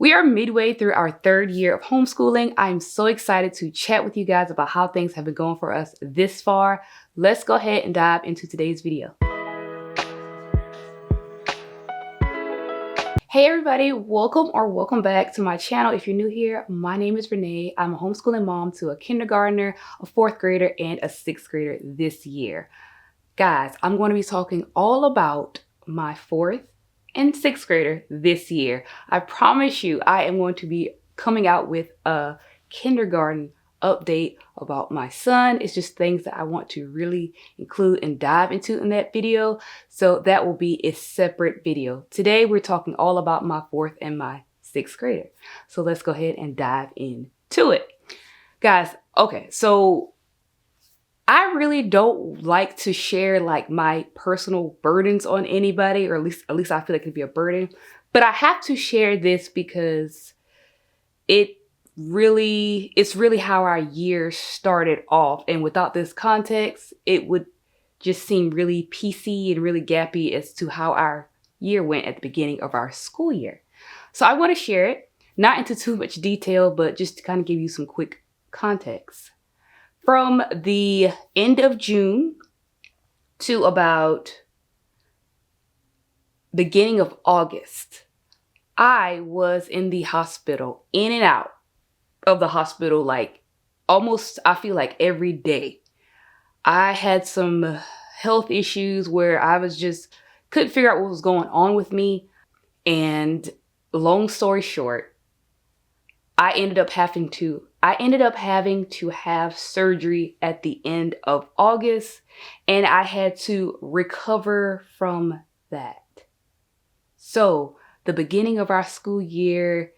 We are midway through our third year of homeschooling. I'm so excited to chat with you guys about how things have been going for us this far. Let's go ahead and dive into today's video. Hey everybody, welcome back to my channel. If you're new here, my name is Renee. I'm a homeschooling mom to a kindergartner, a fourth grader, and a sixth grader this year. Guys, I'm going to be talking all about my fourth and sixth grader this year. I promise you, I am going to be coming out with a kindergarten update about my son. It's just things that I want to really include and dive into in that video. So that will be a separate video. Today, we're talking all about my fourth and my sixth grader. So let's go ahead and dive into it. Guys, okay, so I really don't like to share like my personal burdens on anybody, or at least I feel like it'd be a burden. But I have to share this because it's really how our year started off. And without this context, it would just seem really PC and really gappy as to how our year went at the beginning of our school year. So I want to share it, not into too much detail, but just to kind of give you some quick context. From the end of June to about beginning of August, I was in the hospital, in and out of the hospital, like almost, I feel like every day. I had some health issues where I was just couldn't figure out what was going on with me. And long story short, I ended up having to have surgery at the end of August, and I had to recover from that. So the beginning of our school year,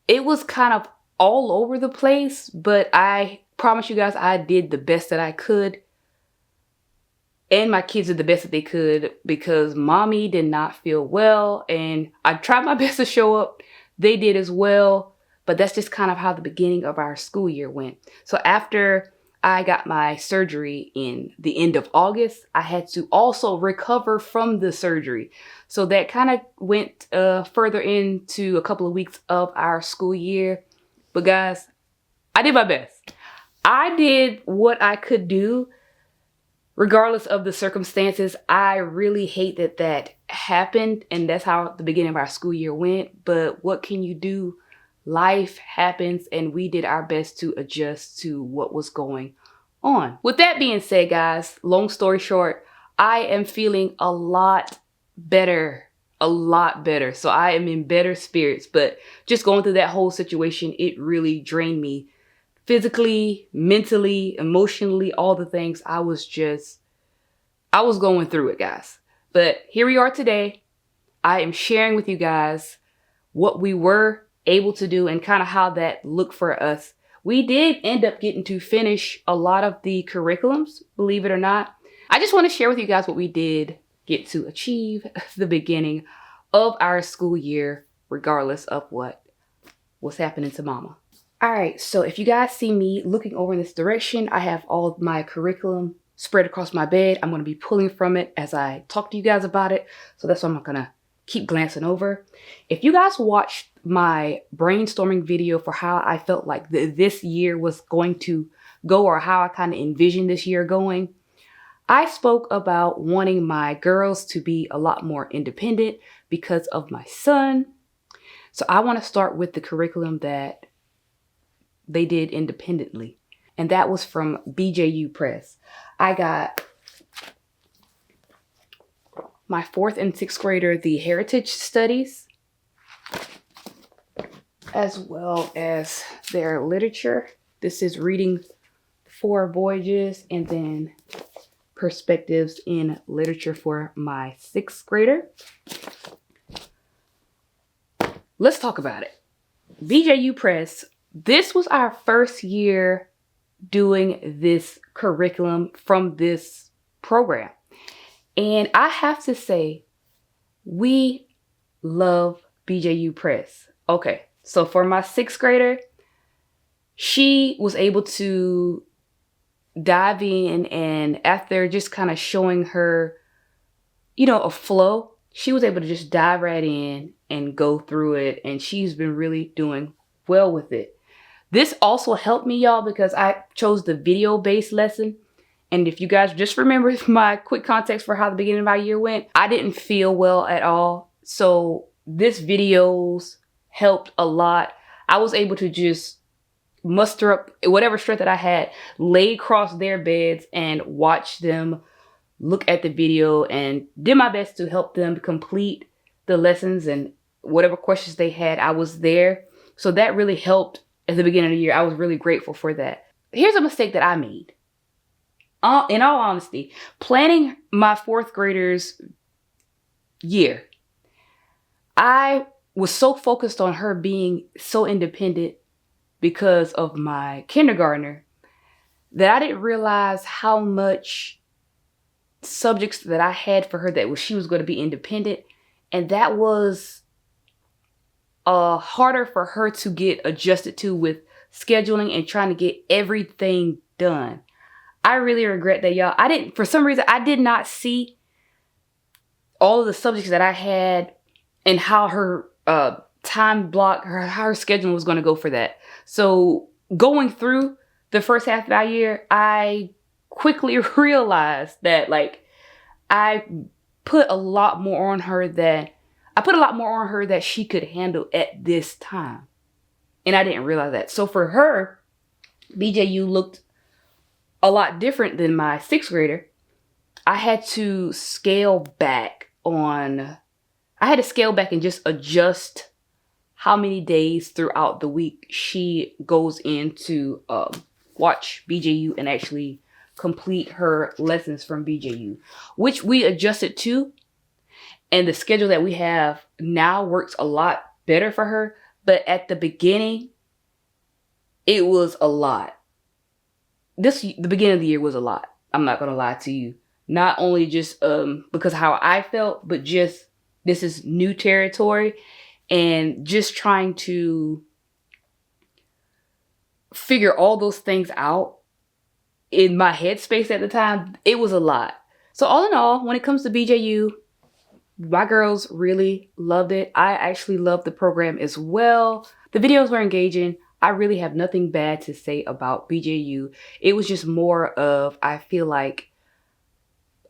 it was kind of all over the place, but I promise you guys I did the best that I could. And my kids did the best that they could because mommy did not feel well, and I tried my best to show up. They did as well, but that's just kind of how the beginning of our school year went. So after I got my surgery in the end of August, I had to also recover from the surgery. So that kind of went further into a couple of weeks of our school year. But guys, I did my best. I did what I could do regardless of the circumstances. I really hate that that happened, and that's how the beginning of our school year went. But what can you do? Life happens, and we did our best to adjust to what was going on. With that being said, guys, long story short, I am feeling a lot better. So I am in better spirits, but just going through that whole situation, it really drained me physically, mentally, emotionally, all the things. I was going through it, guys. But here we are today. I am sharing with you guys what we were able to do and kind of how that looked for us. We did end up getting to finish a lot of the curriculums, believe it or not. I just want to share with you guys what we did get to achieve the beginning of our school year, regardless of what was happening to mama. All right, so if you guys see me looking over in this direction, I have all of my curriculum spread across my bed. I'm going to be pulling from it as I talk to you guys about it. So that's what I'm going to keep glancing over. If you guys watched my brainstorming video for how I felt like this year was going to go, or how I kind of envisioned this year going, I spoke about wanting my girls to be a lot more independent because of my son. So I want to start with the curriculum that they did independently. And that was from BJU Press. I got my fourth and sixth grader the Heritage Studies, as well as their literature. This is reading 4 voyages, and then perspectives in literature for my sixth grader. Let's talk about it. BJU Press, this was our first year doing this curriculum from this program. And I have to say, we love BJU Press. Okay, so for my sixth grader, she was able to dive in, and after just kind of showing her, a flow, she was able to just dive right in and go through it, and she's been really doing well with it. This also helped me, y'all, because I chose the video-based lesson. And if you guys just remember my quick context for how the beginning of my year went, I didn't feel well at all. So this videos helped a lot. I was able to just muster up whatever strength that I had, lay across their beds and watch them look at the video, and did my best to help them complete the lessons and whatever questions they had. I was there. So that really helped at the beginning of the year. I was really grateful for that. Here's a mistake that I made. In all honesty, planning my fourth graders' year, I was so focused on her being so independent because of my kindergartner that I didn't realize how much subjects that I had for her that she was going to be independent. And that was harder for her to get adjusted to with scheduling and trying to get everything done. I really regret that, y'all. For some reason, I did not see all of the subjects that I had and how her time block, how her schedule was going to go for that. So going through the first half of our year, I quickly realized that I put a lot more on her that she could handle at this time. And I didn't realize that. So for her, BJU looked a lot different than my sixth grader. I had to scale back and just adjust how many days throughout the week she goes in to watch BJU and actually complete her lessons from BJU, which we adjusted to. And the schedule that we have now works a lot better for her. But at the beginning, it was a lot. The beginning of the year was a lot. I'm not going to lie to you. Not only just because how I felt, but just this is new territory and just trying to figure all those things out in my headspace at the time. It was a lot. So all in all, when it comes to BJU, my girls really loved it. I actually loved the program as well. The videos were engaging. I really have nothing bad to say about BJU. It was just more of, I feel like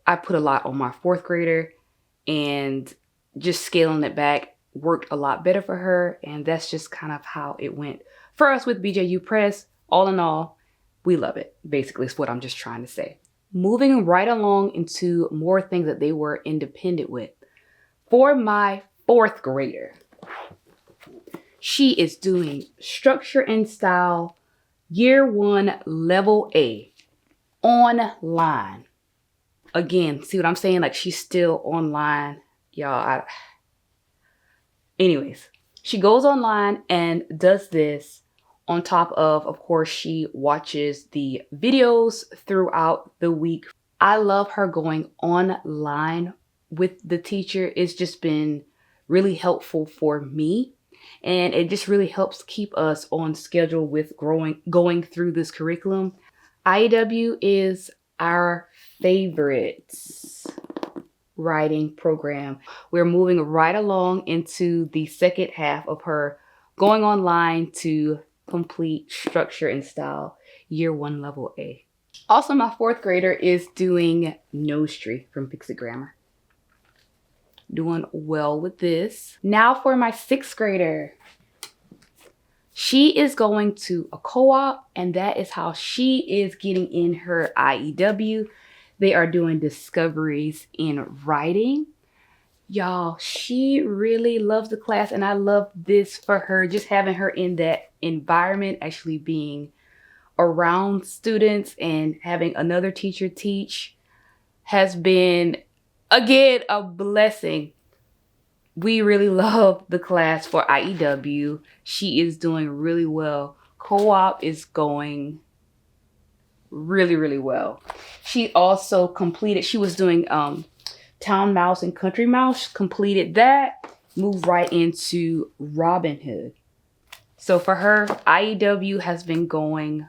I put a lot on my fourth grader, and just scaling it back worked a lot better for her. And that's just kind of how it went for us with BJU Press. All in all, we love it, basically, is what I'm just trying to say. Moving right along into more things that they were independent with. For my fourth grader, she is doing Structure and Style Year 1 Level A online. Again, see what I'm saying? Like, she's still online, y'all. Anyways, she goes online and does this on top of course, she watches the videos throughout the week. I love her going online with the teacher. It's just been really helpful for me. And it just really helps keep us on schedule with going through this curriculum. IEW is our favorite writing program. We're moving right along into the second half of her going online to complete Structure and Style Year 1 Level A. Also, my fourth grader is doing Nose Tree from Pixie Grammar. Doing well with this. Now for my sixth grader. She is going to a co-op, and that is how she is getting in her IEW. They are doing discoveries in writing. Y'all, she really loves the class, and I love this for her. Just having her in that environment, actually being around students and having another teacher teach has been, again, a blessing. We really love the class for IEW. She is doing really well. Co-op is going really, really well. She also completed, she was doing Town Mouse and Country Mouse, completed that, moved right into Robin Hood. So for her, IEW has been going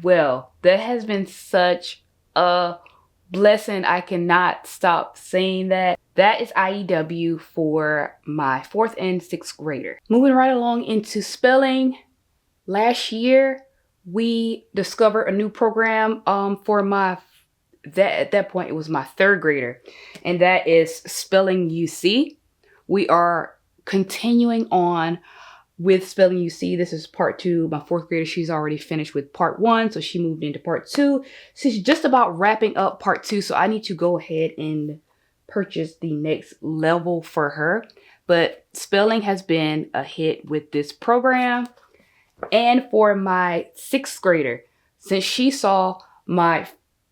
well. That has been such a blessing. I cannot stop saying that that is IEW for my 4th and 6th grader. Moving right along into spelling. Last year, we discovered a new program for at that point it was my 3rd grader, and that is Spelling UC. We are continuing on with Spelling UC. This is part 2. My 4th grader, she's already finished with part 1, so she moved into part 2. She's just about wrapping up part 2, so I need to go ahead and purchase the next level for her. But spelling has been a hit with this program. And for my 6th grader, since she saw my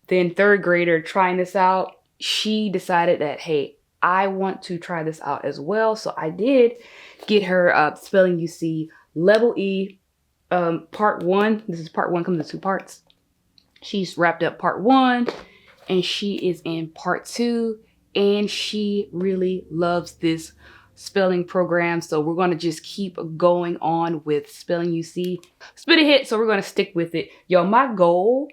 then 3rd grader trying this out, she decided that, hey, I want to try this out as well. So I did get her Spelling UC Level E part 1. This is part 1, comes in 2 parts. She's wrapped up part 1 and she is in part 2, and she really loves this spelling program. So we're going to just keep going on with Spelling UC. It's been a hit, so we're going to stick with it. Yo, my goal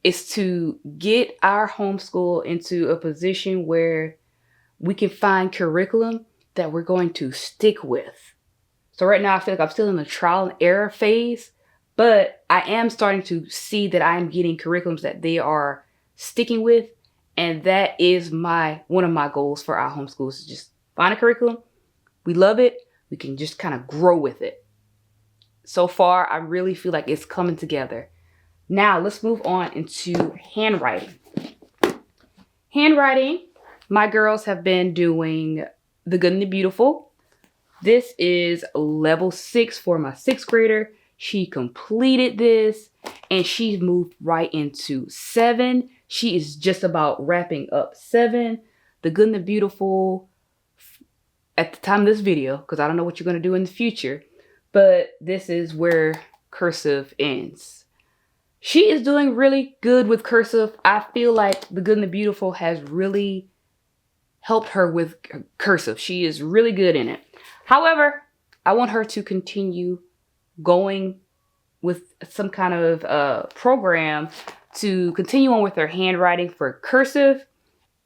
is to get our homeschool into a position where we can find curriculum that we're going to stick with. So right now I feel like I'm still in the trial and error phase, but I am starting to see that I'm getting curriculums that they are sticking with. And that is one of my goals for our homeschool, is to just find a curriculum. We love it. We can just kind of grow with it. So far, I really feel like it's coming together. Now let's move on into handwriting. Handwriting, my girls have been doing The Good and the Beautiful. This is level 6 for my 6th grader. She completed this and she moved right into 7. She is just about wrapping up 7. The Good and the Beautiful, at the time of this video, because I don't know what you're going to do in the future, but this is where Cursive ends. She is doing really good with Cursive. I feel like The Good and the Beautiful has really helped her with Cursive. She is really good in it. However, I want her to continue going with some kind of program to continue on with her handwriting for Cursive.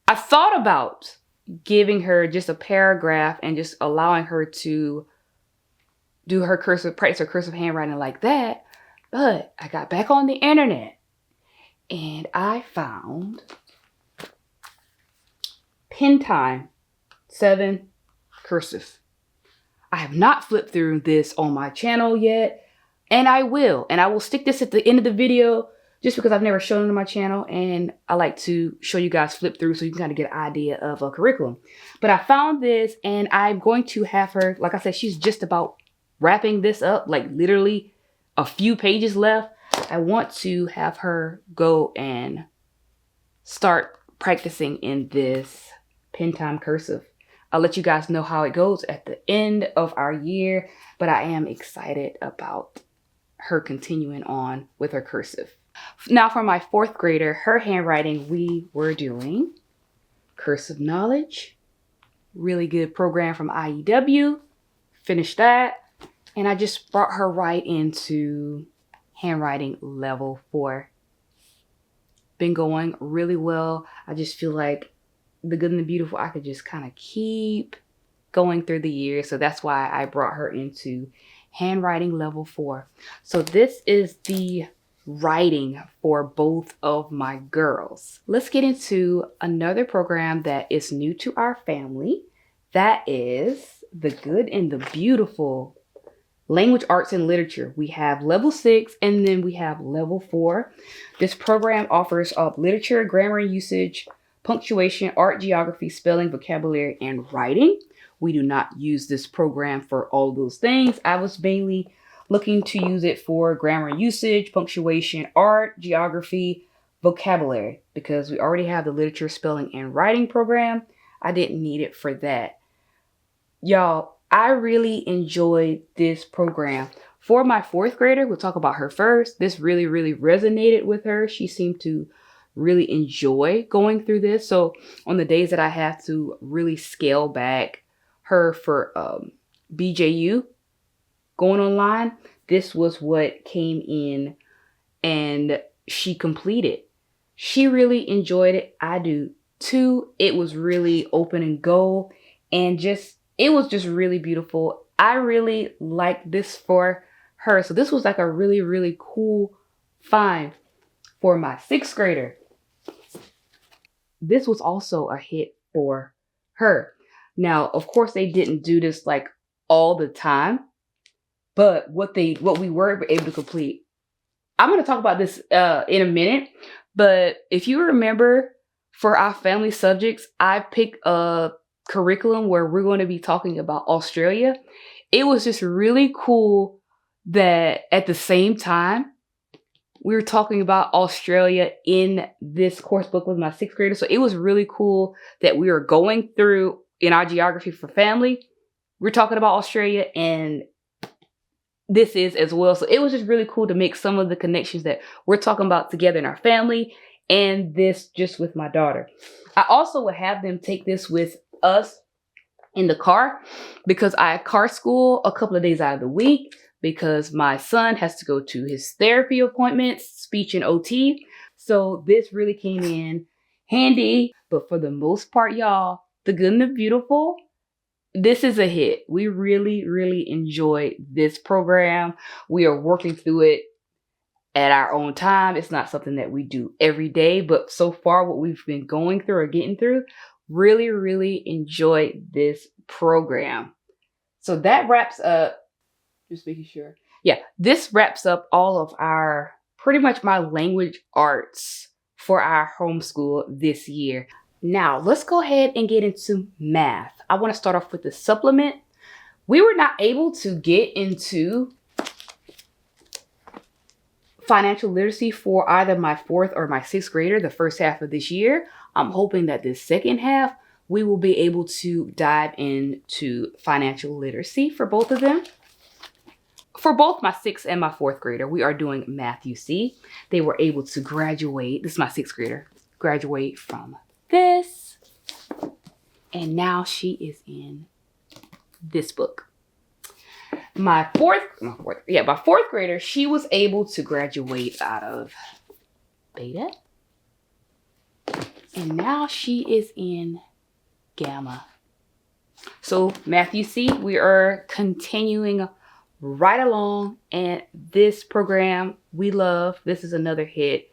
I thought about giving her just a paragraph and just allowing her to do her cursive, practice her cursive handwriting like that. But I got back on the internet and I found Pen Time 7 Cursive. I have not flipped through this on my channel yet, and I will. And I will stick this at the end of the video just because I've never shown it on my channel, and I like to show you guys flip through so you can kind of get an idea of a curriculum. But I found this and I'm going to have her, like I said, she's just about wrapping this up, like literally a few pages left. I want to have her go and start practicing in this Pen Time Cursive. I'll let you guys know how it goes at the end of our year, but I am excited about her continuing on with her cursive. Now for my 4th grader, her handwriting, we were doing Cursive Knowledge. Really good program from IEW. Finished that. And I just brought her right into handwriting level 4. Been going really well. I just feel like The Good and the Beautiful, I could just kind of keep going through the year. So that's why I brought her into handwriting level 4. So this is the writing for both of my girls. Let's get into another program that is new to our family. That is The Good and the Beautiful. Language, Arts, and Literature. We have level 6 and then we have level 4. This program offers literature, grammar and usage, punctuation, art, geography, spelling, vocabulary, and writing. We do not use this program for all those things. I was mainly looking to use it for grammar and usage, punctuation, art, geography, vocabulary, because we already have the literature, spelling, and writing program. I didn't need it for that. Y'all, I really enjoyed this program. For my 4th grader, we'll talk about her first. This really, really resonated with her. She seemed to really enjoy going through this. So on the days that I have to really scale back her for BJU going online, this was what came in and she completed. She really enjoyed it. I do 2, it was really open and go, and it was just really beautiful. I really like this for her. So this was like a really, really cool find for my 6th grader. This was also a hit for her. Now, of course, they didn't do this like all the time, but what we were able to complete. I'm going to talk about this in a minute, but if you remember, for our family subjects, I picked a curriculum where we're going to be talking about Australia. It was just really cool that at the same time, we were talking about Australia in this course book with my 6th grader. So it was really cool that we were going through in our geography for family. We're talking about Australia, and this is as well. So it was just really cool to make some of the connections that we're talking about together in our family, and this just with my daughter. I also would have them take this with us in the car because I car school a couple of days out of the week because my son has to go to his therapy appointments, speech and OT. So this really came in handy. But for the most part, y'all, The Good and the Beautiful, this is a hit. We really, really enjoyed this program. We are working through it at our own time. It's not something that we do every day, but so far what we've been going through or getting through, really, really enjoyed this program. So that wraps up, just making sure. Yeah, this wraps up all of our, pretty much my language arts for our homeschool this year. Now, let's go ahead and get into math. I want to start off with the supplement. We were not able to get into financial literacy for either my 4th or my 6th grader the first half of this year. I'm hoping that this second half, we will be able to dive into financial literacy for both of them. For both my 6th and my 4th grader, we are doing Math UC. They were able to graduate, this is my 6th grader, graduate from this. And now she is in this book. My fourth grader, she was able to graduate out of Beta. And now she is in Gamma. So Math UC, we are continuing right along, and this program we love. This is another hit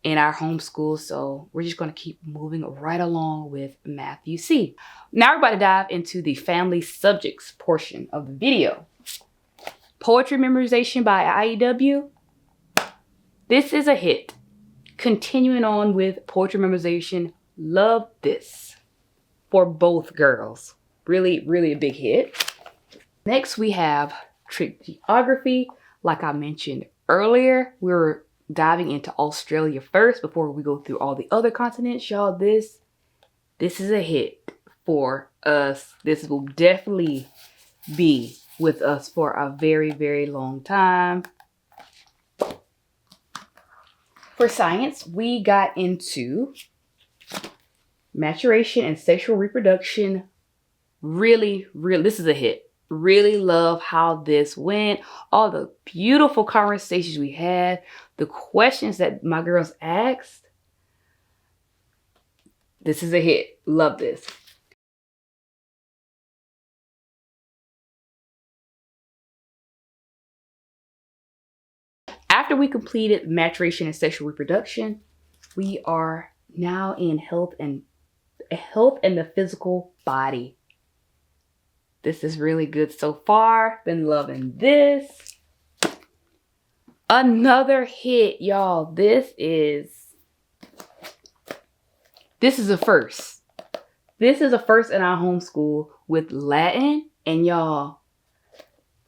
in our homeschool, so we're just going to keep moving right along with Math UC. Now we're about to dive into the family subjects portion of the video. Poetry memorization by IEW. This is a hit. Continuing on with poetry memorization, love this for both girls. Really, really a big hit. Next we have trick geography. Like I mentioned earlier, we're diving into Australia first before we go through all the other continents. Y'all, this is a hit for us. This will definitely be with us for a very, very long time. For science, we got into maturation and sexual reproduction. Really, this is a hit. Really love how this went. All the beautiful conversations we had. The questions that my girls asked. This is a hit. Love this. After we completed maturation and sexual reproduction, we are now in health and the physical body. This is really good so far. Been loving this. Another hit, y'all. This is a first. This is a first in our homeschool with Latin. And y'all,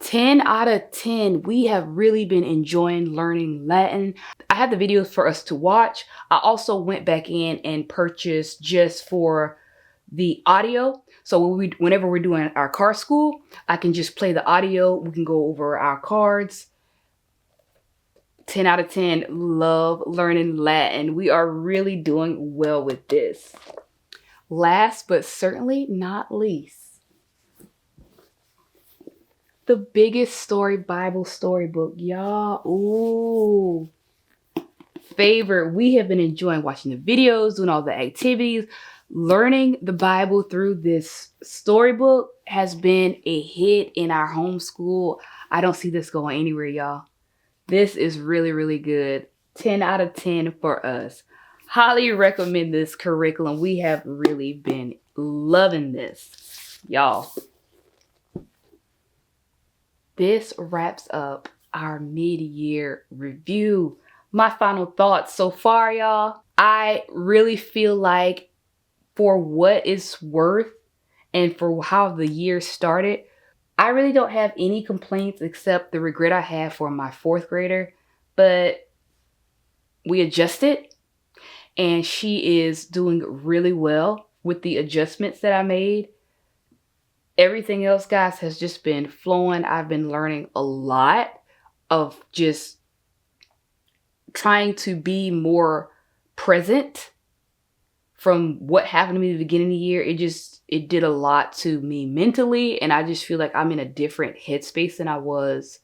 10 out of 10. We have really been enjoying learning Latin. I have the videos for us to watch. I also went back in and purchased just for the audio. So whenever we're doing our card school, I can just play the audio. We can go over our cards. 10 out of 10. Love learning Latin. We are really doing well with this. Last but certainly not least, the biggest story Bible storybook, y'all. Ooh. favorite. We have been enjoying watching the videos, doing all the activities. Learning the Bible through this storybook has been a hit in our homeschool. I don't see this going anywhere, y'all. This is really, really good. 10 out of 10 for us. Highly recommend this curriculum. We have really been loving this, y'all. This wraps up our mid-year review. My final thoughts so far, y'all. I really feel like for what it's worth and for how the year started, I really don't have any complaints except the regret I have for my 4th grader. But we adjusted and she is doing really well with the adjustments that I made. Everything else, guys, has just been flowing. I've been learning a lot of just trying to be more present from what happened to me at the beginning of the year. It did a lot to me mentally, and I just feel like I'm in a different headspace than I was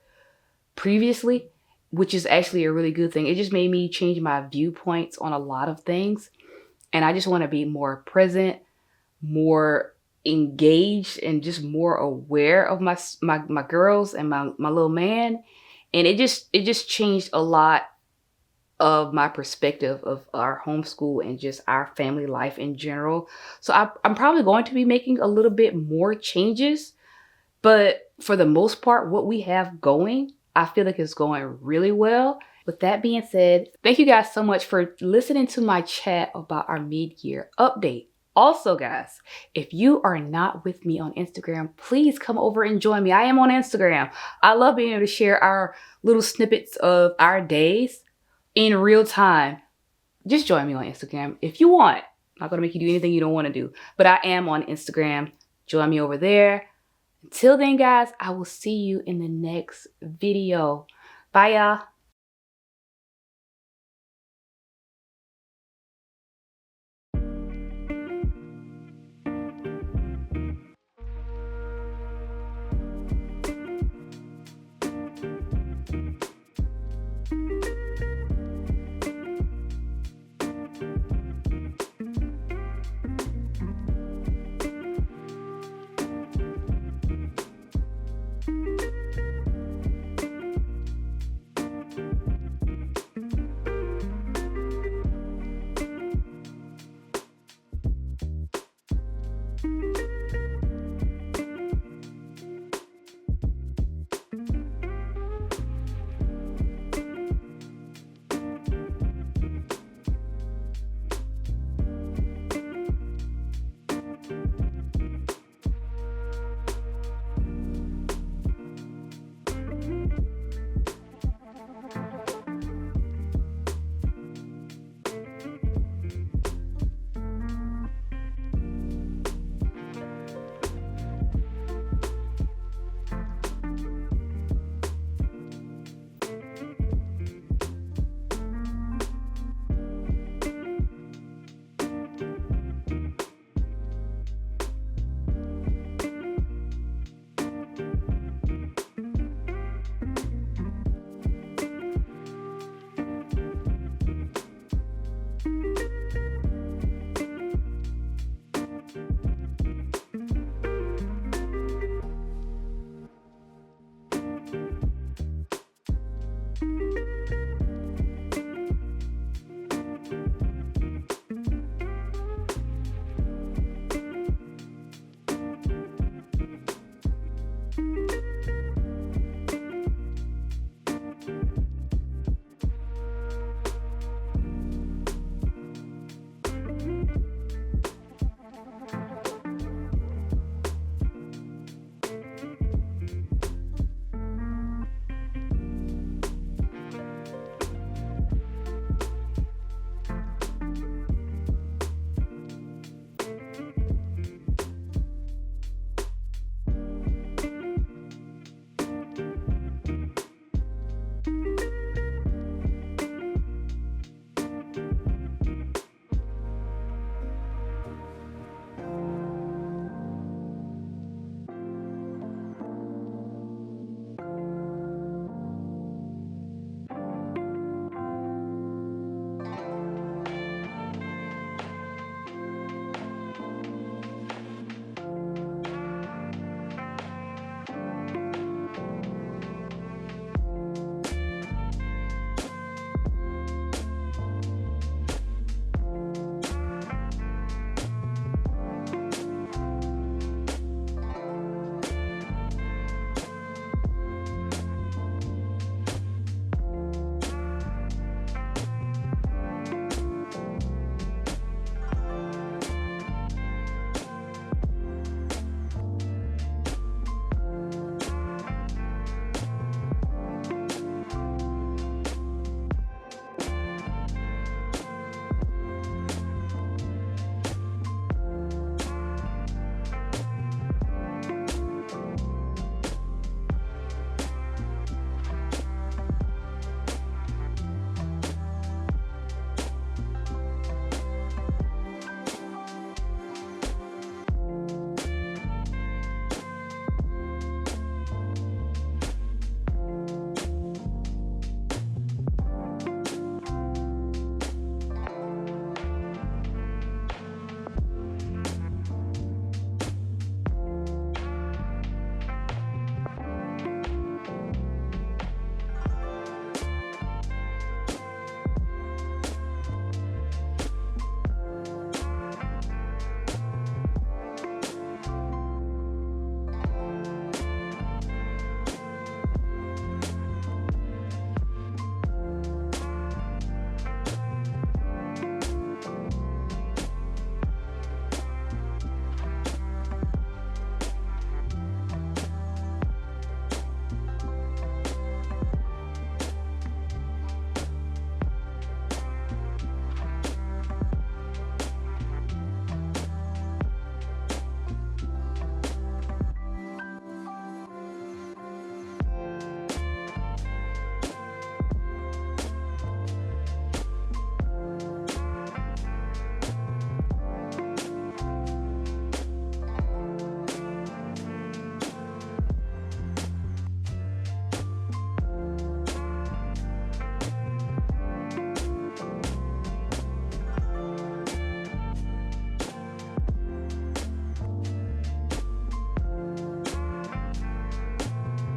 previously, which is actually a really good thing. It just made me change my viewpoints on a lot of things, and I just want to be more present, more engaged, and just more aware of my girls and my little man. And it just changed a lot of my perspective of our homeschool and just our family life in general. So I'm probably going to be making a little bit more changes, but for the most part, what we have going, I feel like it's going really well. With that being said, thank you guys so much for listening to my chat about our mid-year update. Also, guys, if you are not with me on Instagram, please come over and join me. I am on Instagram. I love being able to share our little snippets of our days in real time. Just join me on Instagram if you want. I'm not going to make you do anything you don't want to do, but I am on Instagram. Join me over there. Until then, guys, I will see you in the next video. Bye, y'all.